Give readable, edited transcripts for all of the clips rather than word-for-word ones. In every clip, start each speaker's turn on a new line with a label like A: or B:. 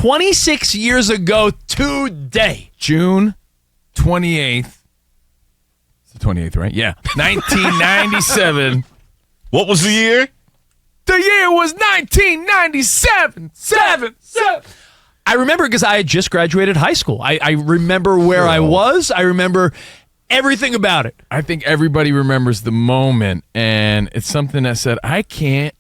A: 26 years ago today.
B: June 28th. It's the 28th, right? Yeah. 1997.
C: What was the year?
B: The year was 1997. Seven.
A: I remember because I had just graduated high school. I remember where I was. I remember everything about it.
B: I think everybody remembers the moment, and it's something that said, I can't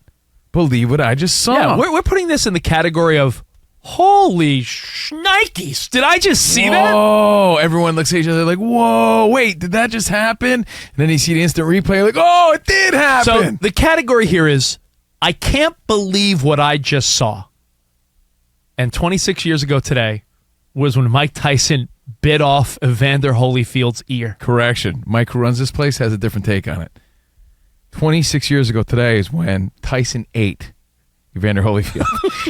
B: believe what I just saw.
A: Yeah, we're putting this in the category of holy shnikes. Did I just see that?
B: Oh, everyone looks at each other like, whoa, wait, did that just happen? And then you see the instant replay like, oh, it did happen.
A: So the category here is, I can't believe what I just saw. And 26 years ago today was when Mike Tyson bit off Evander Holyfield's ear.
B: Correction. Mike, who runs this place, has a different take on it. 26 years ago today is when Tyson ate Evander Holyfield.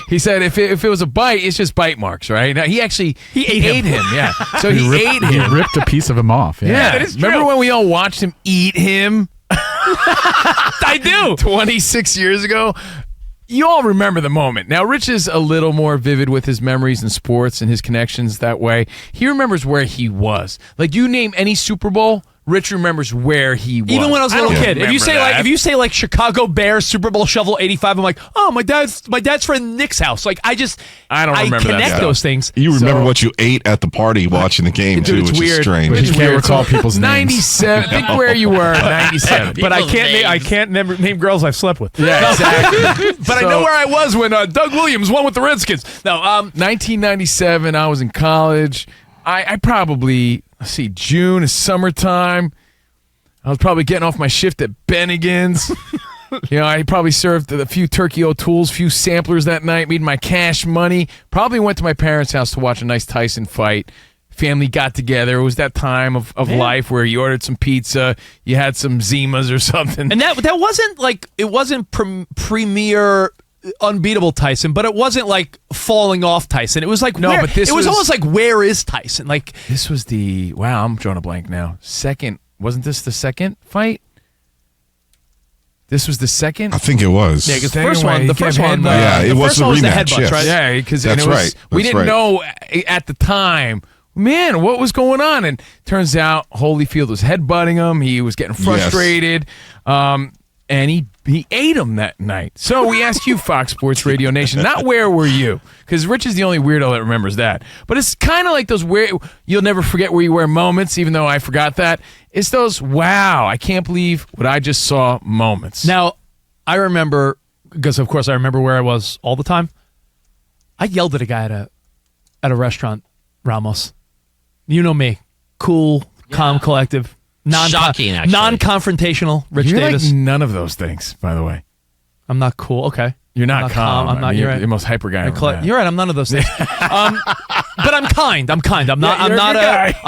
B: He said if it was a bite, it's just bite marks, right? Now, he ate him. Yeah. So he ate him.
D: He ripped a piece of him off.
B: Yeah. It is true. Remember when we all watched him eat him?
A: I do.
B: 26 years ago. You all remember the moment. Now, Rich is a little more vivid with his memories in sports and his connections that way. He remembers where he was. Like, you name any Super Bowl, Rich remembers where he was.
A: Even when I was a little kid. If you say
B: that.
A: Chicago Bears Super Bowl Shovel 85, I'm like, oh, my dad's friend Nick's house. Like, I don't remember that. I connect those things.
C: You remember what you ate at the party watching the game, too, which is strange.
D: But you can't recall people's names.
B: 97. Think where you were in 97.
A: But I can't name girls I've slept with.
B: Yeah, exactly.
A: But I know where I was when Doug Williams won with the Redskins. No,
B: 1997, I was in college. I probably... Let's see, June is summertime. I was probably getting off my shift at Bennigan's. I probably served a few Turkey O'Toole's, few samplers that night, made my cash money. Probably went to my parents' house to watch a nice Tyson fight. Family got together. It was that time of life where you ordered some pizza, you had some Zimas or something.
A: And that wasn't like, it wasn't premier... unbeatable Tyson, but it wasn't like falling off Tyson. It was like it was almost like, where is Tyson? Like,
B: this was I'm drawing a blank now. Wasn't this the second fight? This was the second?
C: I think it was.
A: Yeah, because the first one,
C: it was the
A: rematch,
C: rematch, yes.
A: right?
B: Yeah, because
C: that's right.
B: We didn't know at the time, man, what was going on? And turns out Holyfield was headbutting him. He was getting frustrated. Yes. And he ate him that night. So we asked you, Fox Sports Radio Nation, not where were you? Because Rich is the only weirdo that remembers that. But it's kind of like those you'll never forget where you were moments, even though I forgot that. It's those, wow, I can't believe what I just saw moments.
A: Now, I remember, because of course I remember where I was all the time. I yelled at a guy at a restaurant, Ramos. You know me. Cool, calm, collective.
E: Shocking, actually.
A: Non-confrontational, Rich
B: You're
A: Davis.
B: Like none of those things, by the way.
A: I'm not cool. Okay.
B: You're not calm.
A: I'm not. You're right.
B: You're the most hyper guy.
A: You're right. I'm none of those things. But I'm kind. I'm not. I'm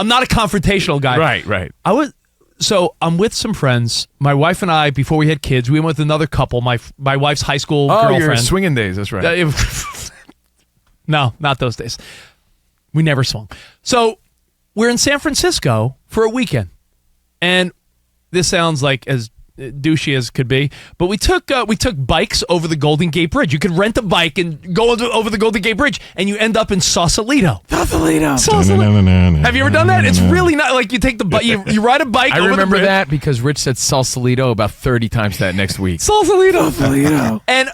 A: not a confrontational guy.
B: Right.
A: So I'm with some friends. My wife and I, before we had kids, we went with another couple. My wife's high school girlfriend.
B: Your swinging days. That's right.
A: No, not those days. We never swung. So we're in San Francisco for a weekend. And this sounds like as douchey as could be, but we took bikes over the Golden Gate Bridge. You could rent a bike and go over the Golden Gate Bridge, and you end up in Sausalito. Have you ever done that? It's really not like you take the bike. You ride a bike.
B: I remember that because Rich said Sausalito about 30 times that next week.
A: Sausalito. And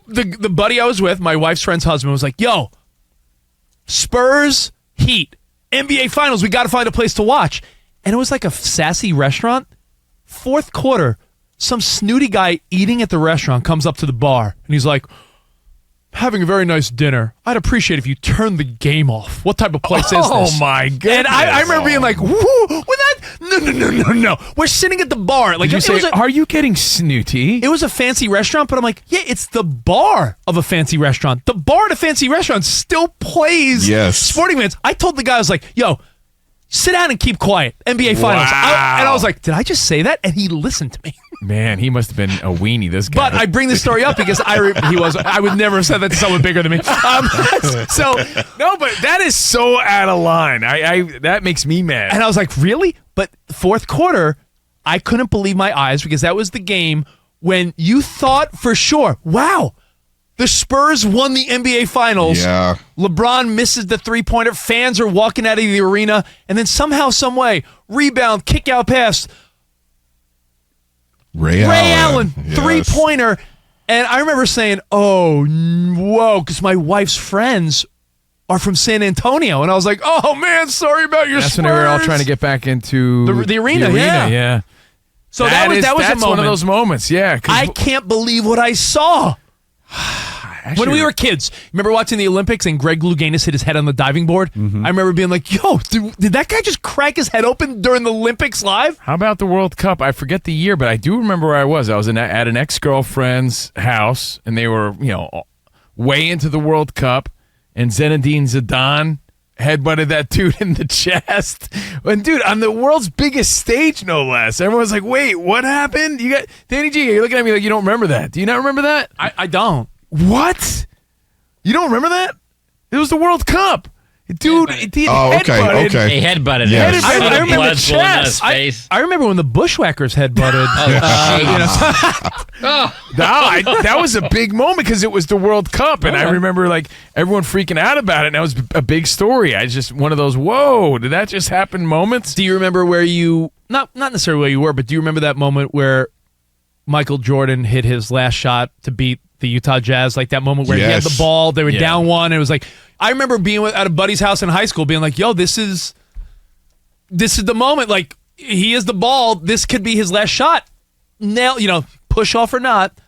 A: the buddy I was with, my wife's friend's husband, was like, "Yo, Spurs Heat NBA Finals. We got to find a place to watch." And it was like a sassy restaurant. Fourth quarter, some snooty guy eating at the restaurant comes up to the bar, and he's like, having a very nice dinner. I'd appreciate if you turned the game off. What type of place is this?
B: Oh, my goodness.
A: And I remember being like, no. We're sitting at the bar. Like,
B: Did you say, are you getting snooty?
A: It was a fancy restaurant, but I'm like, yeah, it's the bar of a fancy restaurant. The bar at a fancy restaurant still plays sporting events. I told the guy, I was like, yo, sit down and keep quiet. NBA Finals.
B: Wow.
A: And I was like, did I just say that? And he listened to me.
B: Man, he must have been a weenie, this guy.
A: But I bring this story up because I would never have said that to someone bigger than me.
B: No, but that is so out of line. That makes me mad.
A: And I was like, really? But fourth quarter, I couldn't believe my eyes because that was the game when you thought for sure, wow, The Spurs won the NBA Finals.
C: Yeah.
A: LeBron misses the three-pointer. Fans are walking out of the arena. And then somehow, some way, rebound, kick-out pass.
C: Ray
A: Allen,
C: Yes.
A: three-pointer. And I remember saying, oh, whoa, because my wife's friends are from San Antonio. And I was like, oh, man, sorry about your
B: That's
A: Spurs.
B: when they were all trying to get back into
A: the arena. Yeah. So that was a moment.
B: One of those moments, yeah.
A: I can't believe what I saw.
B: Actually,
A: When we were kids, remember watching the Olympics and Greg Louganis hit his head on the diving board?
B: Mm-hmm.
A: I remember being like, yo, did that guy just crack his head open during the Olympics live?
B: How about the World Cup? I forget the year, but I do remember where I was. I was at an ex-girlfriend's house, and they were, way into the World Cup, and Zinedine Zidane headbutted that dude in the chest. And, dude, on the world's biggest stage, no less. Everyone's like, wait, what happened? You got Danny G, you're looking at me like you don't remember that. Do you not remember that?
A: I don't.
B: What? You don't remember that? It was the World Cup. Dude, he headbutted.
C: Okay.
E: He headbutted
C: Yes.
E: him.
A: I remember
E: blood
A: the
E: flowing down his
A: chest.
E: face.
A: I remember when the Bushwhackers headbutted.
B: That was a big moment because it was the World Cup, and I remember everyone freaking out about it, and that was a big story. I just one of those, whoa, did that just happen moments?
A: Do you remember where you, not necessarily where you were, but do you remember that moment where Michael Jordan hit his last shot to beat the Utah Jazz, like that moment where he had the ball, they were down one, and it was like, I remember being at a buddy's house in high school being like, yo, this is the moment, like, he has the ball, this could be his last shot. Nail, push off or not.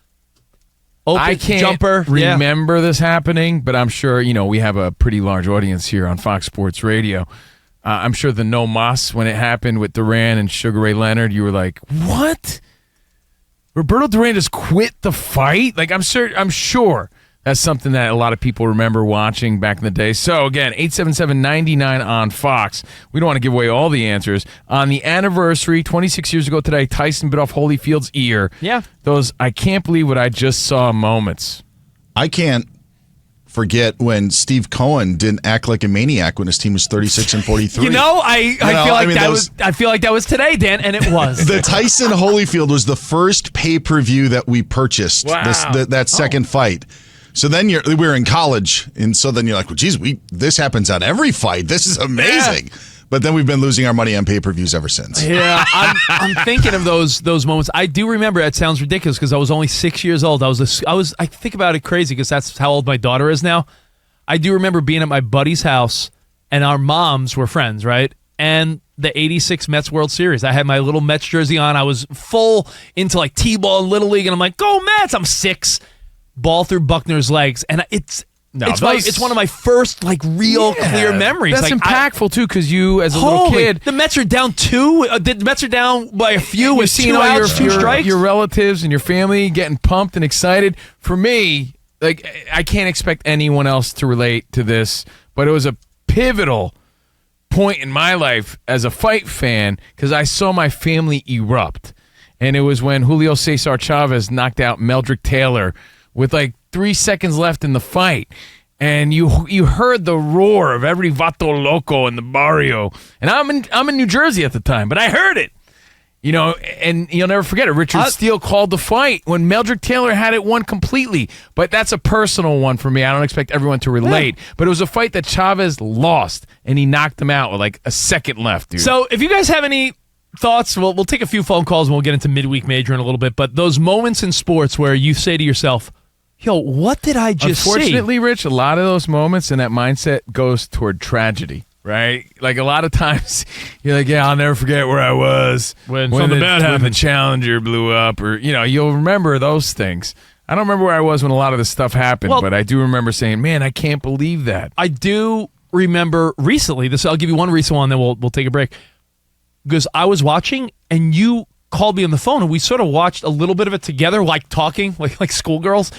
A: Open
B: I can't
A: jumper.
B: remember this happening, but I'm sure, we have a pretty large audience here on Fox Sports Radio. I'm sure the No Mas, when it happened with Durant and Sugar Ray Leonard, you were like, what? Roberto Duran just quit the fight? I'm sure that's something that a lot of people remember watching back in the day. So, again, 877-99 on Fox. We don't want to give away all the answers. On the anniversary, 26 years ago today, Tyson bit off Holyfield's ear.
A: Yeah.
B: Those I can't believe what I just saw moments.
F: I can't forget when Steve Cohen didn't act like a maniac when his team was 36-43.
A: I feel like that was today, Dan, and it was.
F: The Tyson Holyfield was the first pay-per-view that we purchased.
B: Wow.
F: That second fight. So then we were in college, and so then you're like, well, geez, this happens on every fight. This is amazing. Yeah. But then we've been losing our money on pay-per-views ever since.
A: Yeah, I'm thinking of those moments. I do remember. It sounds ridiculous because I was only 6 years old. I think about it crazy because that's how old my daughter is now. I do remember being at my buddy's house, and our moms were friends, right? And the '86 Mets World Series. I had my little Mets jersey on. I was full into T-ball and Little League, and I'm like, go Mets! I'm 6. Ball through Buckner's legs, and it's one of my first real clear memories.
B: That's impactful too, because you as a little kid,
A: the Mets are down 2. The Mets are down by a few with 2 outs, 2 strikes.
B: Your relatives and your family getting pumped and excited. For me, I can't expect anyone else to relate to this, but it was a pivotal point in my life as a fight fan because I saw my family erupt, and it was when Julio Cesar Chavez knocked out Meldrick Taylor with 3 seconds left in the fight, and you heard the roar of every vato loco in the barrio. And I'm in New Jersey at the time, but I heard it. And you'll never forget it. Richard Steele called the fight when Meldrick Taylor had it won completely. But that's a personal one for me. I don't expect everyone to relate. Yeah. But it was a fight that Chavez lost, and he knocked him out with a second left, dude.
A: So if you guys have any thoughts, we'll take a few phone calls and we'll get into midweek major in a little bit. But those moments in sports where you say to yourself, yo, what did I just see?
B: Unfortunately, Rich, a lot of those moments and that mindset goes toward tragedy, right? A lot of times, you're like, yeah, I'll never forget where I was
A: when something bad happened.
B: When the Challenger blew up, or, you'll remember those things. I don't remember where I was when a lot of this stuff happened, but I do remember saying, man, I can't believe that.
A: I do remember recently, I'll give you one recent one, then we'll take a break, because I was watching, and you called me on the phone, and we sort of watched a little bit of it together, talking, like schoolgirls.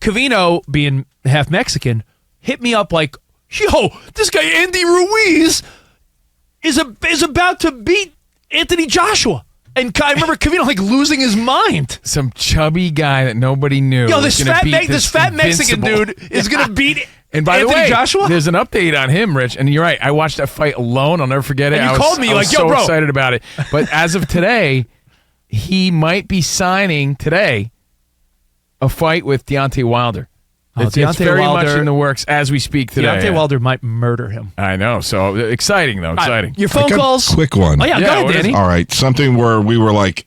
A: COVINO, being half Mexican, hit me up yo, this guy Andy Ruiz is about to beat Anthony Joshua. And I remember COVINO losing his mind.
B: Some chubby guy that nobody knew.
A: Yo, this fat Mexican dude is going to beat
B: and by
A: Anthony
B: the way,
A: Joshua?
B: There's an update on him, Rich. And you're right. I watched that fight alone. I'll never forget it.
A: And you called me.
B: I was
A: yo,
B: so
A: bro.
B: excited about it. But as of today, he might be signing today a fight with Deontay Wilder. It's
A: Deontay
B: very much
A: Wilder-
B: in the works as we speak today.
A: Deontay Wilder might murder him.
B: I know. So exciting, though. Exciting.
A: Your phone
C: I got a
A: calls.
C: quick one.
A: Oh, yeah,
B: Yeah,
A: go
B: what
A: ahead,
B: is
A: Danny.
C: All right, something where we were like,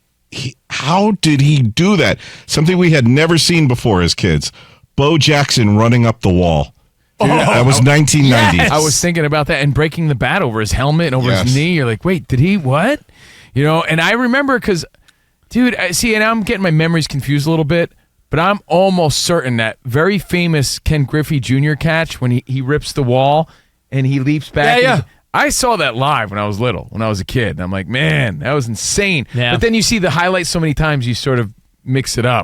C: how did he do that? Something we had never seen before as kids. Bo Jackson running up the wall. That was 1990.
A: Yes.
B: I was thinking about that and breaking the bat over his helmet and over
C: Yes.
B: his knee. You're like, wait, did he what? You know, and I remember because, dude, see, and I'm getting my memories confused a little bit, but I'm almost certain that very famous Ken Griffey Jr. catch when he rips the wall and he leaps back.
A: Yeah.
B: I saw that live when I was little, when I was a kid. And I'm like, man, that was insane.
A: Yeah.
B: But then you see the highlights so many times, you sort of mix it up.